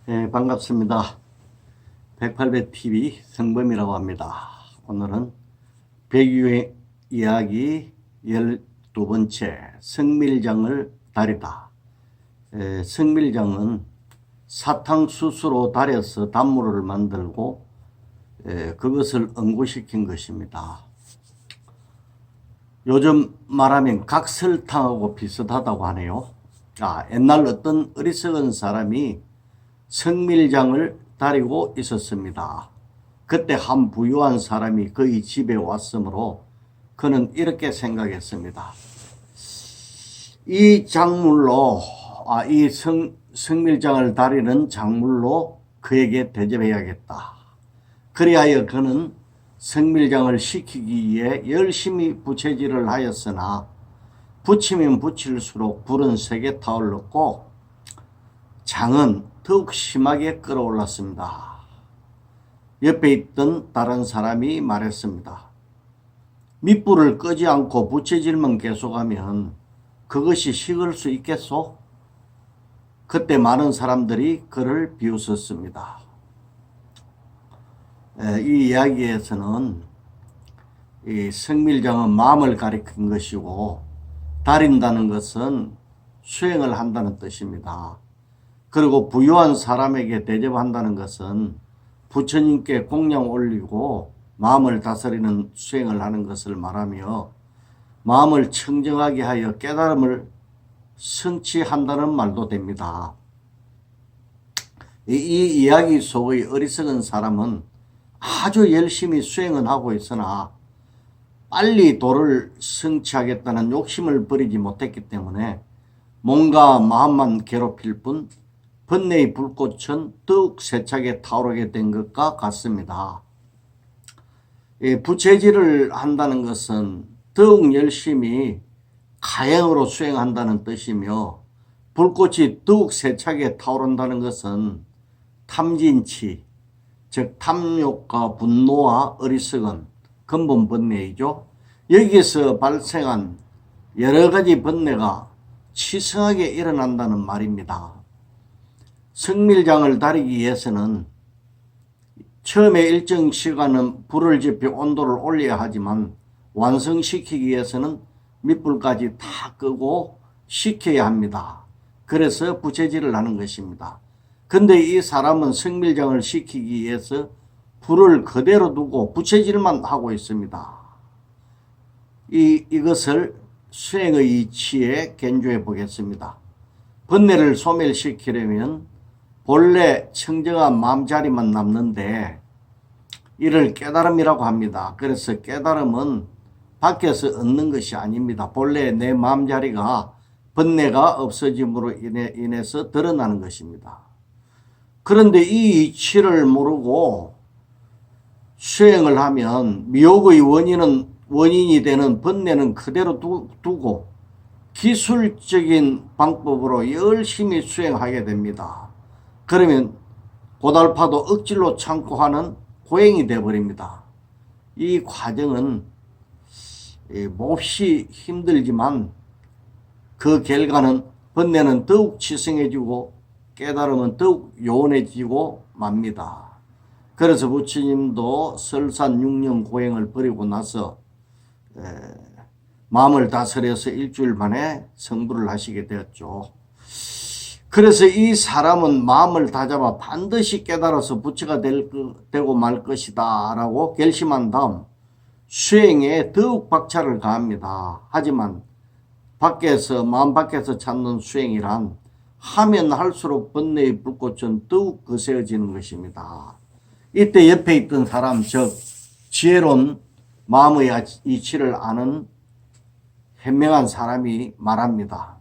반갑습니다. 108배TV 성범이라고 합니다. 오늘은 백유의 이야기 12번째 성밀장을 다리다. 성밀장은 사탕수수로 다려서 단물을 만들고 그것을 응고시킨 것입니다. 요즘 말하면 각설탕하고 비슷하다고 하네요. 옛날 어떤 어리석은 사람이 성밀장을 다리고 있었습니다. 그때 한 부유한 사람이 그의 집에 왔으므로 그는 이렇게 생각했습니다. 이 작물로 이 성밀장을 다리는 작물로 그에게 대접해야겠다. 그리하여 그는 성밀장을 시키기 위해 열심히 부채질을 하였으나 붙이면 붙일수록 불은 세게 타올랐고 장은 더욱 심하게 끓어올랐습니다. 옆에 있던 다른 사람이 말했습니다. 밑불을 끄지 않고 부채질만 계속하면 그것이 식을 수 있겠소? 그때 많은 사람들이 그를 비웃었습니다. 이 이야기에서는 이 성밀장은 마음을 가리킨 것이고 다린다는 것은 수행을 한다는 뜻입니다. 그리고 부유한 사람에게 대접한다는 것은 부처님께 공양 올리고 마음을 다스리는 수행을 하는 것을 말하며 마음을 청정하게 하여 깨달음을 성취한다는 말도 됩니다. 이 이야기 속의 어리석은 사람은 아주 열심히 수행은 하고 있으나 빨리 도를 성취하겠다는 욕심을 버리지 못했기 때문에 몸과 마음만 괴롭힐 뿐 번뇌의 불꽃은 더욱 세차게 타오르게 된 것과 같습니다. 부채질을 한다는 것은 더욱 열심히 가행으로 수행한다는 뜻이며 불꽃이 더욱 세차게 타오른다는 것은 탐진치, 즉 탐욕과 분노와 어리석음, 근본 번뇌이죠. 여기에서 발생한 여러 가지 번뇌가 치성하게 일어난다는 말입니다. 성밀장을 다리기 위해서는 처음에 일정 시간은 불을 지펴 온도를 올려야 하지만 완성시키기 위해서는 밑불까지 다 끄고 식혀야 합니다. 그래서 부채질을 하는 것입니다. 근데 이 사람은 성밀장을 시키기 위해서 불을 그대로 두고 부채질만 하고 있습니다. 이것을 수행의 이치에 견주해 보겠습니다. 번뇌를 소멸시키려면 본래 청정한 마음자리만 남는데 이를 깨달음이라고 합니다. 그래서 깨달음은 밖에서 얻는 것이 아닙니다. 본래 내 마음자리가 번뇌가 없어짐으로 인해서 드러나는 것입니다. 그런데 이 이치를 모르고 수행을 하면 미혹의 원인이 되는 번뇌는 그대로 두고 기술적인 방법으로 열심히 수행하게 됩니다. 그러면 고달파도 억지로 참고 하는 고행이 되어버립니다. 이 과정은 몹시 힘들지만 그 결과는 번뇌는 더욱 치성해지고 깨달음은 더욱 요원해지고 맙니다. 그래서 부처님도 설산 6년 고행을 버리고 나서 마음을 다스려서 일주일 만에 성불을 하시게 되었죠. 그래서 이 사람은 마음을 다잡아 반드시 깨달아서 부처가 되고 말 것이다 라고 결심한 다음 수행에 더욱 박차를 가합니다. 하지만 마음 밖에서 찾는 수행이란 하면 할수록 번뇌의 불꽃은 더욱 거세어지는 것입니다. 이때 옆에 있던 사람, 즉 지혜로운 마음의 이치를 아는 현명한 사람이 말합니다.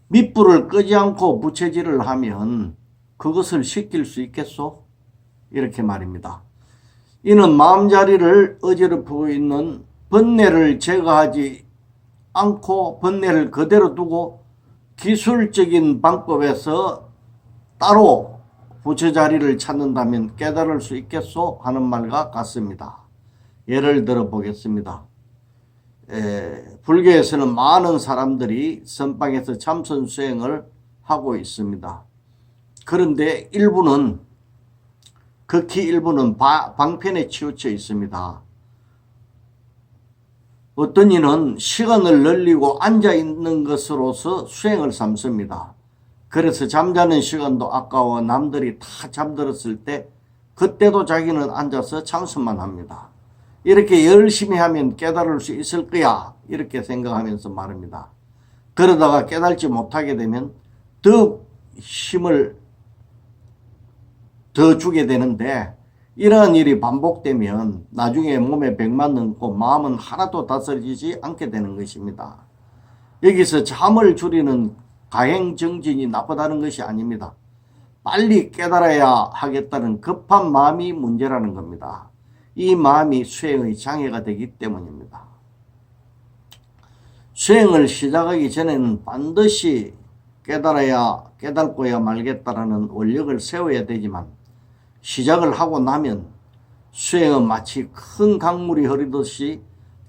밑불을 끄지 않고 부채질을 하면 그것을 식힐 수 있겠소? 이렇게 말입니다. 이는 마음자리를 어지럽히고 있는 번뇌를 제거하지 않고 번뇌를 그대로 두고 기술적인 방법에서 따로 부처자리를 찾는다면 깨달을 수 있겠소? 하는 말과 같습니다. 예를 들어 보겠습니다. 불교에서는 많은 사람들이 선방에서 참선 수행을 하고 있습니다. 그런데 일부는, 극히 일부는 방편에 치우쳐 있습니다. 어떤 이는 시간을 늘리고 앉아있는 것으로서 수행을 삼습니다. 그래서 잠자는 시간도 아까워 남들이 다 잠들었을 때 그때도 자기는 앉아서 창수만 합니다. 이렇게 열심히 하면 깨달을 수 있을 거야, 이렇게 생각하면서 말합니다. 그러다가 깨달지 못하게 되면 더 힘을 더 주게 되는데, 이러한 일이 반복되면 나중에 몸에 백만 넘고 마음은 하나도 다스리지 않게 되는 것입니다. 여기서 잠을 줄이는 가행정진이 나쁘다는 것이 아닙니다. 빨리 깨달아야 하겠다는 급한 마음이 문제라는 겁니다. 이 마음이 수행의 장애가 되기 때문입니다. 수행을 시작하기 전에는 반드시 깨닫고야 말겠다라는 원력을 세워야 되지만, 시작을 하고 나면 수행은 마치 큰 강물이 흐르듯이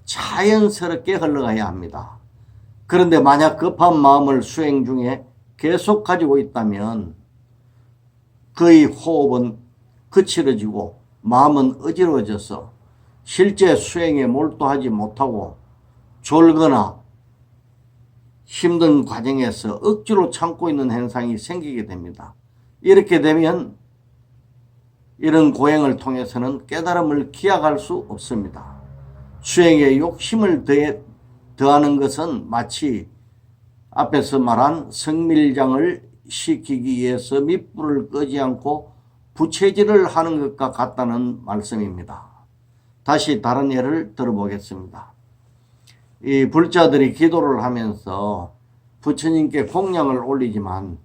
자연스럽게 흘러가야 합니다. 그런데 만약 급한 마음을 수행 중에 계속 가지고 있다면 그의 호흡은 거칠어지고 마음은 어지러워져서 실제 수행에 몰두하지 못하고 졸거나 힘든 과정에서 억지로 참고 있는 현상이 생기게 됩니다. 이렇게 되면 이런 고행을 통해서는 깨달음을 기약할 수 없습니다. 수행에 욕심을 더하는 것은 마치 앞에서 말한 성밀장을 시키기 위해서 밑불을 끄지 않고 부채질을 하는 것과 같다는 말씀입니다. 다시 다른 예를 들어보겠습니다. 이 불자들이 기도를 하면서 부처님께 공양을 올리지만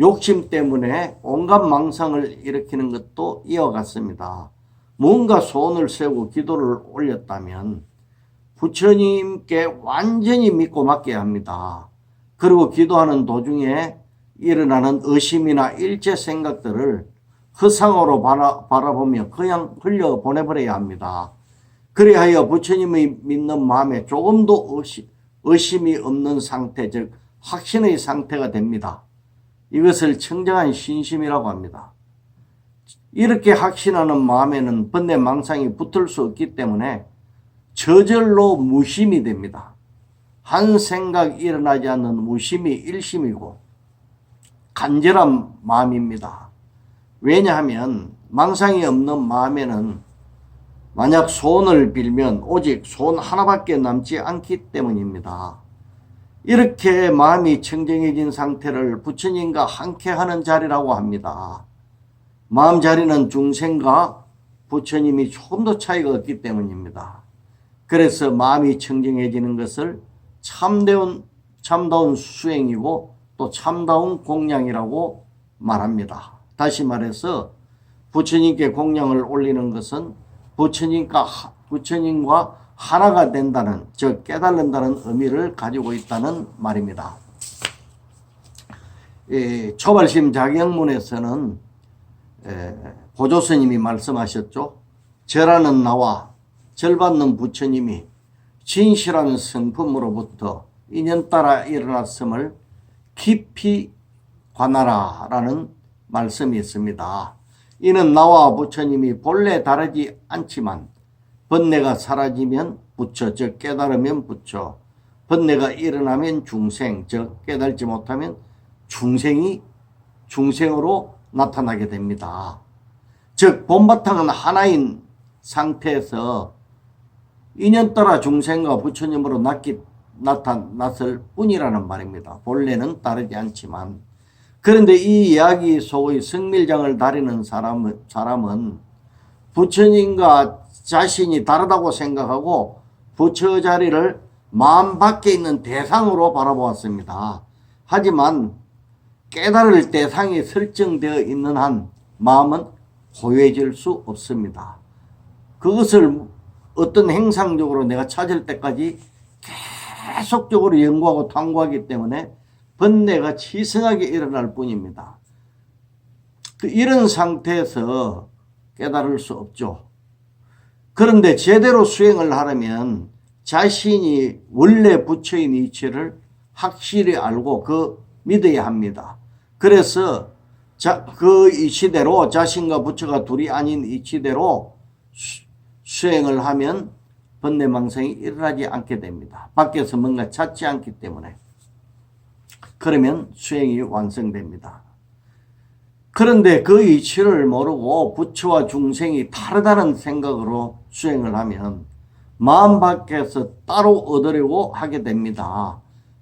욕심 때문에 온갖 망상을 일으키는 것도 이와 같습니다. 뭔가 소원을 세우고 기도를 올렸다면 부처님께 완전히 믿고 맡겨야 합니다. 그리고 기도하는 도중에 일어나는 의심이나 일체 생각들을 허상으로 바라보며 그냥 흘려보내버려야 합니다. 그리하여 부처님의 믿는 마음에 조금도 의심이 없는 상태, 즉 확신의 상태가 됩니다. 이것을 청정한 신심이라고 합니다. 이렇게 확신하는 마음에는 번뇌 망상이 붙을 수 없기 때문에 저절로 무심이 됩니다. 한 생각 일어나지 않는 무심이 일심이고 간절한 마음입니다. 왜냐하면 망상이 없는 마음에는 만약 소원을 빌면 오직 소원 하나밖에 남지 않기 때문입니다. 이렇게 마음이 청정해진 상태를 부처님과 함께하는 자리라고 합니다. 마음 자리는 중생과 부처님이 조금 더 차이가 없기 때문입니다. 그래서 마음이 청정해지는 것을 참다운 수행이고 또 참다운 공양이라고 말합니다. 다시 말해서 부처님께 공양을 올리는 것은 부처님과 하나가 된다는, 즉 깨달는다는 의미를 가지고 있다는 말입니다. 초발심 자경문에서는 보조스님이 말씀하셨죠. 절하는 나와 절받는 부처님이 진실한 성품으로부터 인연 따라 일어났음을 깊이 관하라 라는 말씀이 있습니다. 이는 나와 부처님이 본래 다르지 않지만 번뇌가 사라지면 부처, 즉 깨달으면 부처, 번뇌가 일어나면 중생, 즉 깨달지 못하면 중생이 중생으로 나타나게 됩니다. 즉 본바탕은 하나인 상태에서 인연 따라 중생과 부처님으로 나타났을 뿐이라는 말입니다. 본래는 다르지 않지만. 그런데 이 이야기 속의 성밀장을 다리는 사람은 부처님과 자신이 다르다고 생각하고 부처 자리를 마음 밖에 있는 대상으로 바라보았습니다. 하지만 깨달을 대상이 설정되어 있는 한 마음은 고요해질 수 없습니다. 그것을 어떤 행상적으로 내가 찾을 때까지 계속적으로 연구하고 탐구하기 때문에 번뇌가 치성하게 일어날 뿐입니다. 이런 상태에서 깨달을 수 없죠. 그런데 제대로 수행을 하려면 자신이 원래 부처인 이치를 확실히 알고 믿어야 합니다. 그래서 자, 그 이치대로 자신과 부처가 둘이 아닌 이치대로 수행을 하면 번뇌망상이 일어나지 않게 됩니다. 밖에서 뭔가 찾지 않기 때문에. 그러면 수행이 완성됩니다. 그런데 그 이치를 모르고 부처와 중생이 다르다는 생각으로 수행을 하면 마음 밖에서 따로 얻으려고 하게 됩니다.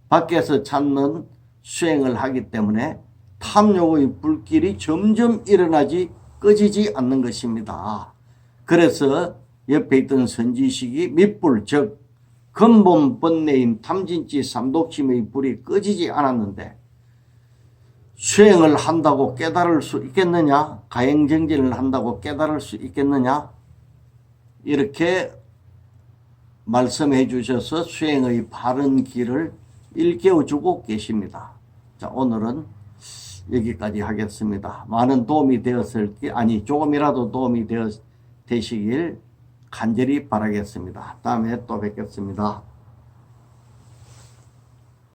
밖에서 찾는 수행을 하기 때문에 탐욕의 불길이 점점 일어나지 꺼지지 않는 것입니다. 그래서 옆에 있던 선지식이 밑불, 즉 근본 번뇌인 탐진치 삼독심의 불이 꺼지지 않았는데 수행을 한다고 깨달을 수 있겠느냐? 가행정진을 한다고 깨달을 수 있겠느냐? 이렇게 말씀해 주셔서 수행의 바른 길을 일깨워주고 계십니다. 자, 오늘은 여기까지 하겠습니다. 많은 도움이 조금이라도 도움이 되시길 간절히 바라겠습니다. 다음에 또 뵙겠습니다.